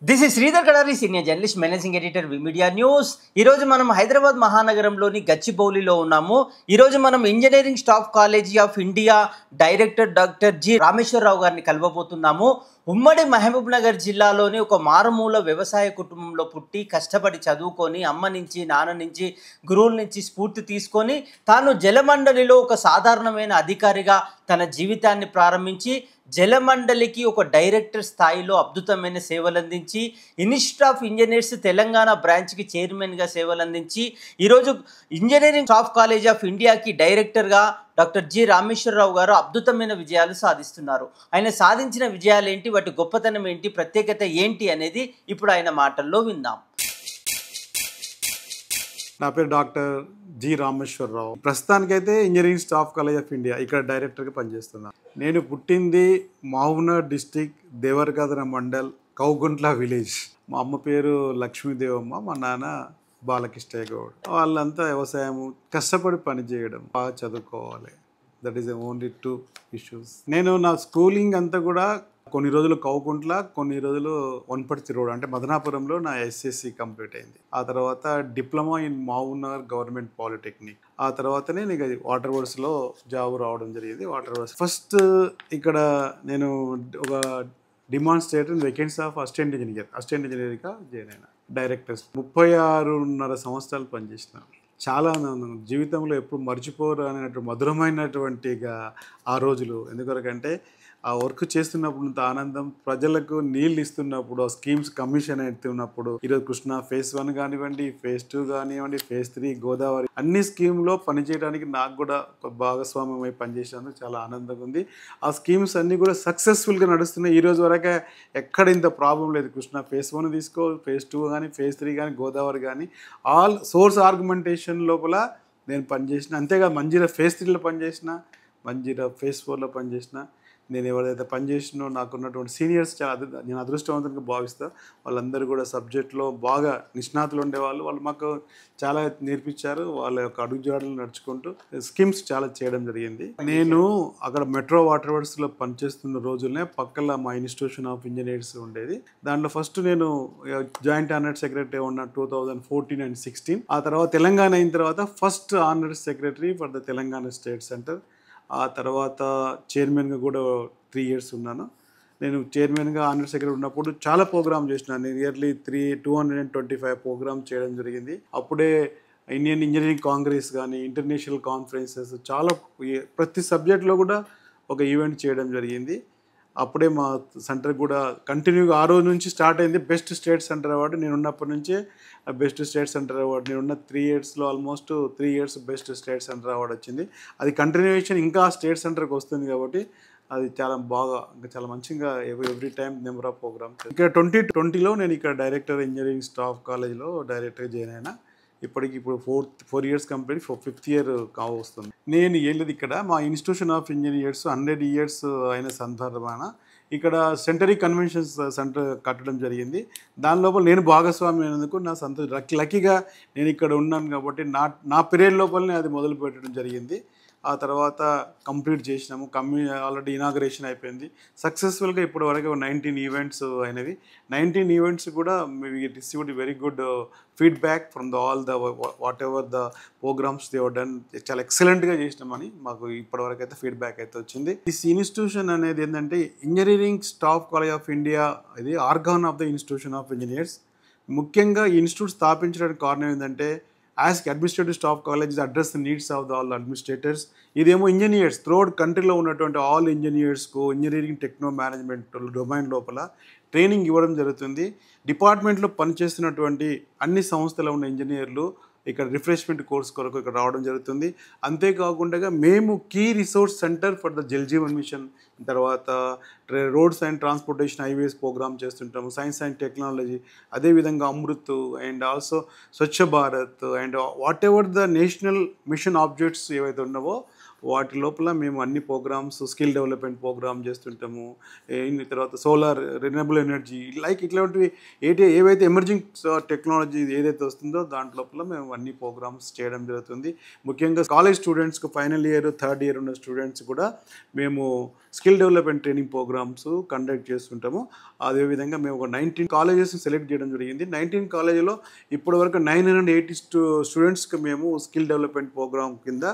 This is Sridhar Kadari, senior journalist, managing editor, media news. ఈరోజు మనం హైదరాబాద్ మహానగరంలోని గచ్చిబౌలిలో ఉన్నాము. ఈరోజు మనం engineering staff college of India director doctor G Rameshwar Rao గారిని కలవబోతున్నాము. ఉమ్మడి మహబూబ్ నగర్ జిల్లాలోని ఒక మారుమూల వ్యవసాయ కుటుంబంలో పుట్టి కష్టపడి చదువుకొని అమ్మ నుంచి నాన్న నుంచి గురువుల నుంచి స్ఫూర్తి తీసుకొని తాను జలమండలిలో ఒక సాధారణమైన అధికారిగా తన జీవితాన్ని ప్రారంభించి జలమండలికి ఒక డైరెక్టర్ స్థాయిలో అద్భుతమైన సేవలందించి ఇన్స్టిట్యూట్ ఆఫ్ ఇంజనీర్స్ తెలంగాణ బ్రాంచ్కి చైర్మన్గా సేవలందించి ఈరోజు ఇంజనీరింగ్ స్టాఫ్ కాలేజ్ ఆఫ్ ఇండియాకి డైరెక్టర్గా డాక్టర్ జి రామేశ్వరరావు గారు అద్భుతమైన విజయాలు సాధిస్తున్నారు. ఆయన సాధించిన విజయాలు ఏంటి, వాటి గొప్పతనం ఏంటి, ప్రత్యేకత ఏంటి అనేది ఇప్పుడు ఆయన మాటల్లో విందాం. నా పేరు డాక్టర్ జి రామేశ్వరరావు. ప్రస్తుతానికైతే engineering staff college of India ఇక్కడ డైరెక్టర్గా పనిచేస్తున్నాను. నేను పుట్టింది మహబూబ్నగర్ డిస్టిక్ దేవరకద్ర మండల్ కౌగుంట్ల విలేజ్. మా అమ్మ పేరు లక్ష్మీదేవమ్మ, మా నాన్న బాలకృష్ణ గౌడ్. వాళ్ళంతా వ్యవసాయము, కష్టపడి పని చేయడం, బాగా చదువుకోవాలి. That is only two issues. నేను నా స్కూలింగ్ అంతా కూడా కొన్ని రోజులు కౌకుంట్ల, కొన్ని రోజులు వనపర్తి రోడ్ అంటే మదనాపురంలో నా ఎస్ఎస్సి కంప్లీట్ అయింది. ఆ తర్వాత diploma in Mahabubnagar government polytechnic. ఆ తర్వాతనే నీకు వాటర్ వర్క్స్లో జాబ్ రావడం జరిగింది. వాటర్ వర్క్స్ ఫస్ట్ ఇక్కడ నేను ఒక డిమాన్స్ట్రేటర్ వేకెన్సీ ఆఫ్ అసిస్టెంట్ ఇంజనీర్గా జాయిన్ అయినా. డైరెక్టర్స్ 36.5 సంవత్సరాలు పనిచేసిన. చాలా జీవితంలో ఎప్పుడు మర్చిపోరు అనేటువంటి మధురమైనటువంటి ఆ రోజులు. ఎందుకంటే ఆ వర్క్ చేస్తున్నప్పుడు ఆనందం, ప్రజలకు నీళ్ళు ఇస్తున్నప్పుడు, ఆ స్కీమ్స్ కమిషన్ ఎత్తున్నప్పుడు, ఈరోజు కృష్ణ ఫేజ్ 1 కానివ్వండి, ఫేజ్ 2 కానివ్వండి, ఫేజ్ 3 గోదావరి అన్ని స్కీమ్లో పనిచేయడానికి నాకు కూడా ఒక భాగస్వామ్యం అయి పనిచేసినందుకు చాలా ఆనందంగా ఉంది. ఆ స్కీమ్స్ అన్నీ కూడా సక్సెస్ఫుల్గా నడుస్తున్నాయి. ఈ రోజు వరకే ఎక్కడ ఇంత ప్రాబ్లం లేదు. కృష్ణ ఫేజ్ 1 తీసుకో, ఫేజ్ 2 కానీ, ఫేజ్ 3 కానీ, గోదావరి కానీ ఆల్ సోర్స్ ఆర్గ్యుమెంటేషన్ లోపల నేను పనిచేసిన. అంతేకాదు మంజీరా ఫేజ్ 3లో పనిచేసిన, మంజీరా ఫేజ్ 4లో పనిచేసిన. నేను ఎవరైతే పనిచేసినో నాకున్నటువంటి సీనియర్స్ నేను అదృష్టవంతంగా భావిస్తాను. వాళ్ళందరూ కూడా సబ్జెక్ట్లో బాగా నిష్ణాతులు ఉండేవాళ్ళు. వాళ్ళు మాకు చాలా నేర్పించారు. వాళ్ళ యొక్క అడుగుజాడలు నడుచుకుంటూ స్కీమ్స్ చాలా చేయడం జరిగింది. నేను అక్కడ మెట్రో వాటర్ వర్క్స్లో పనిచేస్తున్న రోజులనే పక్కన మా ఇన్స్టిట్యూషన్ ఆఫ్ ఇంజనీర్స్ ఉండేది. దాంట్లో ఫస్ట్ నేను జాయింట్ ఆనర్డ్ సెక్రటరీ ఉన్న 2014 and 16. ఆ తర్వాత తెలంగాణ అయిన తర్వాత first honoured secretary for the Telangana state centre. ఆ తర్వాత చైర్మన్గా కూడా 3 years ఉన్నాను. నేను చైర్మన్గా ఆనర్ సెక్రటరీ ఉన్నప్పుడు చాలా ప్రోగ్రామ్ చేసినాను. నేను ఇయర్లీ 225 ప్రోగ్రామ్ చేయడం జరిగింది. అప్పుడే ఇండియన్ ఇంజనీరింగ్ కాంగ్రెస్ కానీ, ఇంటర్నేషనల్ కాన్ఫరెన్సెస్ చాలా ప్రతి సబ్జెక్ట్లో కూడా ఒక ఈవెంట్ చేయడం జరిగింది. అప్పుడే మా సెంటర్ కూడా కంటిన్యూగా ఆ రోజు నుంచి స్టార్ట్ అయింది. బెస్ట్ స్టేట్ సెంటర్ అవార్డు నేను ఉన్నప్పటి నుంచే బెస్ట్ స్టేట్ సెంటర్ అవార్డు నేనున్న 3 yearsలో almost 3 years best state centre award వచ్చింది. అది కంటిన్యూయేషన్ ఇంకా స్టేట్ సెంటర్కి వస్తుంది కాబట్టి అది చాలా బాగా ఇంకా చాలా మంచిగా every time number of programmes. ఇక్కడ 2020లో నేను ఇక్కడ డైరెక్టర్ ఇంజనీరింగ్ స్టాఫ్ కాలేజ్లో డైరెక్టర్ జాయిన్ అయినా. ఇప్పుడు 4 years కంప్లీట్, 5th year కావస్తుంది. నేను వెళ్ళేది ఇక్కడ మా ఇన్స్టిట్యూషన్ ఆఫ్ ఇంజనీర్స్ 100 years అయిన సందర్భాన ఇక్కడ సెంటరీ కన్వెన్షన్స్ సెంటర్ కట్టడం జరిగింది. దాని లోపల నేను భాగస్వామి అయినందుకు నా లక్కీగా నేను ఇక్కడ ఉన్నాను కాబట్టి నా పీరియడ్ లోపలనే అది మొదలు పెట్టడం జరిగింది. ఆ తర్వాత కంప్లీట్ చేసినాము. ఆల్రెడీ ఇనాగరేషన్ అయిపోయింది సక్సెస్ఫుల్గా. ఇప్పటి వరకు 19 events అయినవి. 19 events కూడా we received very good feedback from all the whatever the programmes they have done. చాలా ఎక్సలెంట్గా చేసినామని మాకు ఇప్పటివరకు అయితే ఫీడ్బ్యాక్ అయితే వచ్చింది. దిస్ ఇన్స్టిట్యూషన్ అనేది ఏంటంటే engineering staff college of India, ఇది organ of the institution of engineers. ముఖ్యంగా ఈ ఇన్స్టిట్యూట్ స్థాపించడానికి కారణం ఏంటంటే as administrative staff college address the needs of the all administrators. ఇదేమో ఇంజనీర్స్ త్రూఅవుట్ కంట్రీలో ఉన్నటువంటి ఆల్ ఇంజనీర్స్కు ఇంజనీరింగ్ టెక్నో మేనేజ్మెంట్ డొమైన్ లోపల ట్రైనింగ్ ఇవ్వడం జరుగుతుంది. డిపార్ట్మెంట్లో పనిచేస్తున్నటువంటి అన్ని సంస్థలో ఉన్న ఇంజనీర్లు ఇక్కడ రిఫ్రెష్మెంట్ కోర్స్ కొరకు ఇక్కడ రావడం జరుగుతుంది. అంతేకాకుండా మేము key resource centre for the Jal Jeevan mission, తర్వాత roads and transportation highways programme చేస్తుంటాము, సైన్స్ అండ్ టెక్నాలజీ, అదేవిధంగా Amrut and also Swachh Bharat and whatever the national mission objects ఏవైతే ఉన్నావో వాటి లోపల మేము అన్ని ప్రోగ్రామ్స్ స్కిల్ డెవలప్మెంట్ ప్రోగ్రామ్ చేస్తుంటాము. తర్వాత సోలార్ రినబుల్ ఎనర్జీ ఇట్లాంటివి ఏవైతే ఎమర్జింగ్ టెక్నాలజీ ఏదైతే వస్తుందో దాంట్ లోపల మేము అన్ని ప్రోగ్రామ్స్ చేయడం జరుగుతుంది. ముఖ్యంగా కాలేజ్ స్టూడెంట్స్కి ఫైనల్ ఇయర్ థర్డ్ ఇయర్ ఉన్న స్టూడెంట్స్ కూడా మేము skill development training programmes conduct చేస్తుంటాము. అదేవిధంగా మేము ఒక 19 కాలేజెస్ సెలెక్ట్ చేయడం జరిగింది. 19 కాలేజీలో ఇప్పటివరకు 980 స్టూడెంట్స్కి మేము స్కిల్ డెవలప్మెంట్ ప్రోగ్రామ్ కింద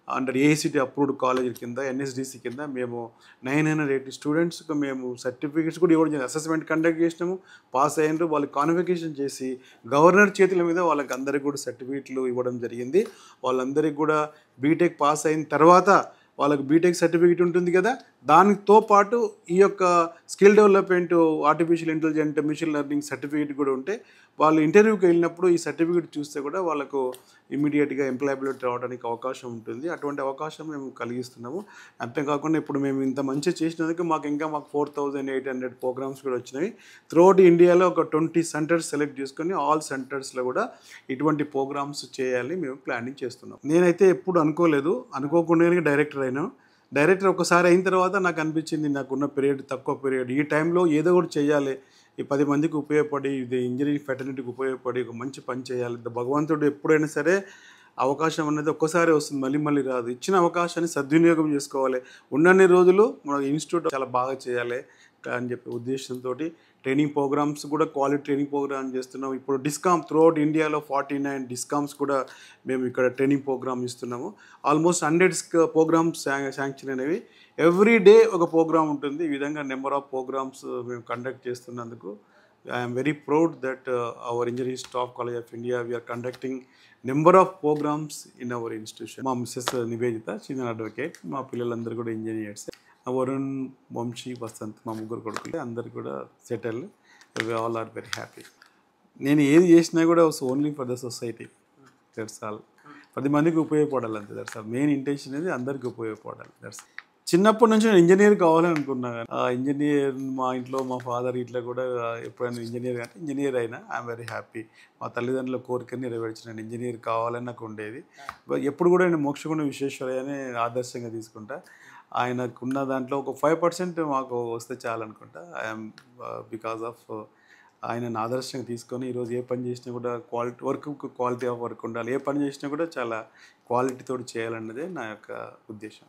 అండర్ ఏఐసిటి అప్రూవ్డ్ కాలేజీల కింద ఎన్ఎస్డిసి కింద మేము 980 స్టూడెంట్స్కి మేము సర్టిఫికేట్స్ కూడా ఇవ్వడం జరిగింది. అసెస్మెంట్ కండక్ట్ చేసినాము, పాస్ అయ్యారు. వాళ్ళకి కాన్వకేషన్ చేసి గవర్నర్ చేతుల మీద వాళ్ళకి అందరికీ కూడా సర్టిఫికేట్లు ఇవ్వడం జరిగింది. వాళ్ళందరికీ కూడా బీటెక్ పాస్ అయిన తర్వాత వాళ్ళకి బీటెక్ సర్టిఫికేట్ ఉంటుంది కదా, దానితో పాటు ఈ యొక్క skill development artificial intelligent machine learning certificate కూడా ఉంటే వాళ్ళు ఇంటర్వ్యూకి వెళ్ళినప్పుడు ఈ సర్టిఫికేట్ చూస్తే కూడా వాళ్ళకు ఇమీడియట్గా ఎంప్లాయబిలిటీ రావడానికి అవకాశం ఉంటుంది. అటువంటి అవకాశం మేము కలిగిస్తున్నాము. అంతేకాకుండా ఇప్పుడు మేము ఇంత మంచి చేసినందుకు మాకు 4800 ప్రోగ్రామ్స్ కూడా వచ్చినాయి. త్రూఅవుట్ ఇండియాలో ఒక 20 సెంటర్స్ సెలెక్ట్ చేసుకొని ఆల్ సెంటర్స్లో కూడా ఇటువంటి ప్రోగ్రామ్స్ చేయాలి మేము ప్లానింగ్ చేస్తున్నాం. నేనైతే ఎప్పుడు అనుకోకుండానే డైరెక్టర్ అయినాను. డైరెక్టర్ ఒకసారి అయిన తర్వాత నాకు అనిపించింది, నాకున్న పీరియడ్ తక్కువ పీరియడ్, ఈ టైంలో ఏదో ఒకటి చేయాలి, ఈ 10 మందికి ఉపయోగపడి ఇది ఇంజనీరింగ్ ఫెటర్నిటీకి ఉపయోగపడి ఒక మంచి పని చేయాలి. భగవంతుడు ఎప్పుడైనా సరే అవకాశం అనేది ఒక్కసారి వస్తుంది, మళ్ళీ మళ్ళీ రాదు. ఇచ్చిన అవకాశాన్ని సద్వినియోగం చేసుకోవాలి. ఉన్నన్ని రోజులు మన ఇన్స్టిట్యూట్ చాలా బాగా చేయాలి అని చెప్పే ఉద్దేశంతో ట్రైనింగ్ ప్రోగ్రామ్స్ కూడా క్వాలిటీ ట్రైనింగ్ ప్రోగ్రామ్ చేస్తున్నాము. ఇప్పుడు డిస్కామ్ త్రూఅవుట్ ఇండియాలో 49 డిస్కామ్స్ కూడా మేము ఇక్కడ ట్రైనింగ్ ప్రోగ్రామ్ ఇస్తున్నాము. ఆల్మోస్ట్ 100 ప్రోగ్రామ్స్ శాంక్షన్ అనేవి. ఎవ్రీ డే ఒక ప్రోగ్రామ్ ఉంటుంది. ఈ విధంగా నెంబర్ ఆఫ్ ప్రోగ్రామ్స్ మేము కండక్ట్ చేస్తున్నందుకు I'm very proud that our engineering staff college of India we are conducting number of programmes in our institution. మా మిస్సెస్ నివేదిత సీనియర్ అడ్వకేట్, మా పిల్లలందరూ కూడా ఇంజనీర్స్. వరుణ్, వంశీ, వసంత్ మా ముగ్గురు కొడుకులు అందరు కూడా settle. We all are very happy. నేను ఏది చేసినా కూడా only for the society, that's all. 10 మందికి ఉపయోగపడాలి అంతే, దట్స్ ఆల్. మెయిన్ ఇంటెన్షన్ అనేది అందరికీ ఉపయోగపడాలి, దట్స్. చిన్నప్పటి నుంచి నేను ఇంజనీర్ కావాలని అనుకున్నాను. ఇంజనీర్ మా ఇంట్లో మా ఫాదర్ ఇట్లా కూడా ఎప్పుడైనా ఇంజనీర్ అయినా ఐఎమ్ వెరీ హ్యాపీ. మా తల్లిదండ్రుల కోరికని నెరవేర్చిన ఇంజనీర్ కావాలని నాకు ఉండేది. ఎప్పుడు కూడా నేను మోక్షగుండ విశ్వేశ్వరయ్యని ఆదర్శంగా తీసుకుంటా. ఆయనకున్న దాంట్లో ఒక 5% మాకు వస్తే చాలనుకుంటా. ఐఎమ్ బికాస్ ఆఫ్ ఆయనను ఆదర్శంగా తీసుకొని ఈరోజు ఏ పని చేసినా కూడా క్వాలిటీ ఆఫ్ వర్క్ ఉండాలి. ఏ పని చేసినా కూడా చాలా క్వాలిటీతో చేయాలన్నదే నా యొక్క ఉద్దేశం.